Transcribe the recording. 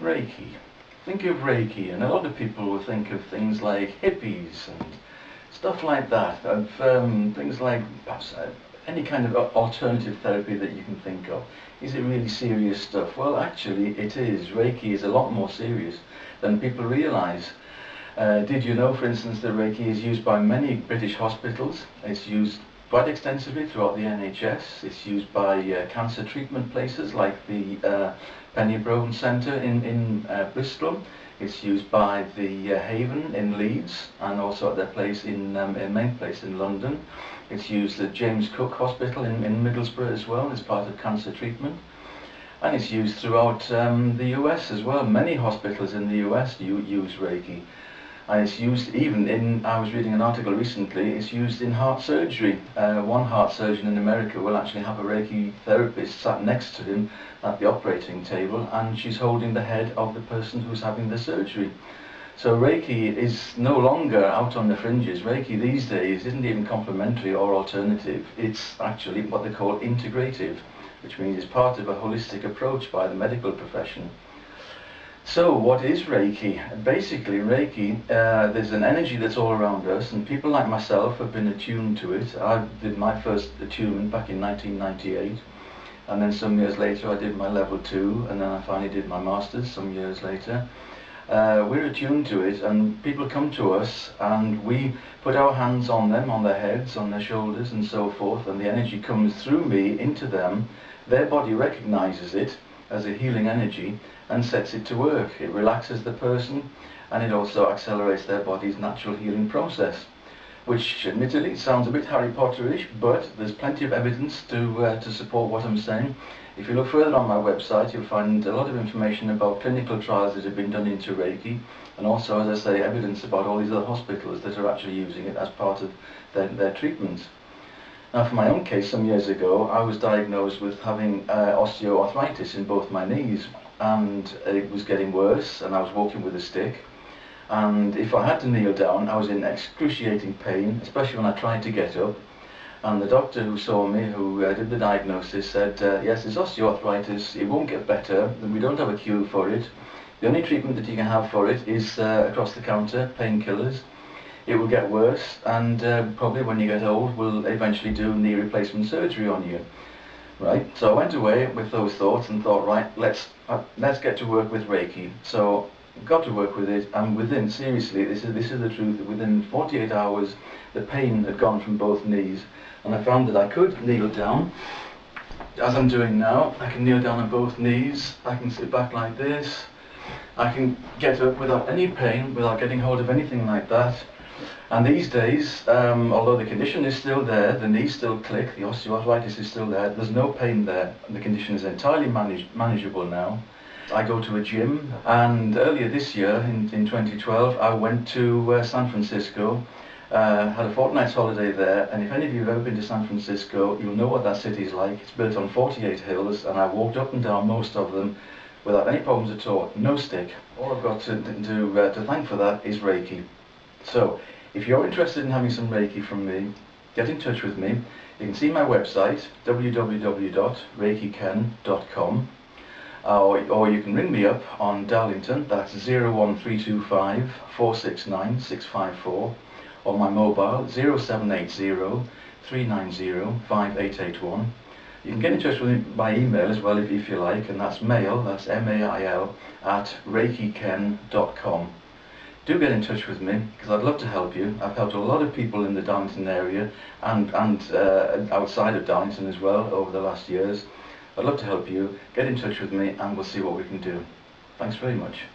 Reiki. Think of Reiki, and a lot of people will think of things like hippies and stuff like that, of things like perhaps any kind of alternative therapy that you can think of. Is it really serious stuff? Well, actually it is. Reiki is a lot more serious than people realise. Did you know, for instance, that Reiki is used by many British hospitals? It's used quite extensively throughout the NHS. It's used by cancer treatment places like the Penny Centre in Bristol. It's used by the Haven in Leeds, and also at their place in main place in London. It's used at James Cook Hospital in Middlesbrough as well as part of cancer treatment. And it's used throughout the US as well. Many hospitals in the US use Reiki. And it's used even in, I was reading an article recently, it's used in heart surgery. One heart surgeon in America will actually have a Reiki therapist sat next to him at the operating table, and she's holding the head of the person who's having the surgery. So Reiki is no longer out on the fringes. Reiki these days isn't even complementary or alternative. It's actually what they call integrative, which means it's part of a holistic approach by the medical profession. So what is Reiki? Basically Reiki, there's an energy that's all around us, and people like myself have been attuned to it. I did my first attunement back in 1998, and then some years later I did my level 2, and then I finally did my master's some years later. We're attuned to it, and people come to us and we put our hands on them, on their heads, on their shoulders and so forth, and the energy comes through me into them. Their body recognizes it as a healing energy and sets it to work. It relaxes the person, and it also accelerates their body's natural healing process, which admittedly sounds a bit Harry Potterish, but there's plenty of evidence to support what I'm saying. If you look further on my website, you'll find a lot of information about clinical trials that have been done into Reiki, and also, as I say, evidence about all these other hospitals that are actually using it as part of their treatments. Now, for my own case, some years ago, I was diagnosed with having osteoarthritis in both my knees, and it was getting worse, and I was walking with a stick, and if I had to kneel down, I was in excruciating pain, especially when I tried to get up. And the doctor who saw me, who did the diagnosis, said, yes, it's osteoarthritis, it won't get better, and we don't have a cure for it. The only treatment that you can have for it is across-the-counter painkillers. It will get worse, and probably when you get old, we'll eventually do knee replacement surgery on you. Right, so I went away with those thoughts and thought, right, let's get to work with Reiki. So got to work with it, and within, seriously, this is the truth, within 48 hours the pain had gone from both knees, and I found that I could kneel down as I'm doing now. I can kneel down on both knees, I can sit back like this, I can get up without any pain, without getting hold of anything like that. And these days, although the condition is still there, the knees still click, the osteoarthritis is still there, there's no pain there, the condition is entirely manageable now. I go to a gym, and earlier this year, in 2012, I went to San Francisco, had a fortnight's holiday there, and if any of you have ever been to San Francisco, you'll know what that city is like. It's built on 48 hills, and I walked up and down most of them without any problems at all, no stick. All I've got to thank for that is Reiki. So, if you're interested in having some Reiki from me, get in touch with me. You can see my website, www.reikiken.com, or you can ring me up on Darlington, that's 01325 469 654, or my mobile, 0780 390 5881. You can get in touch with me by email as well if you like, and that's mail, that's mail, at reikiken.com. Do get in touch with me, because I'd love to help you. I've helped a lot of people in the Darlington area and outside of Darlington as well over the last years. I'd love to help you. Get in touch with me and we'll see what we can do. Thanks very much.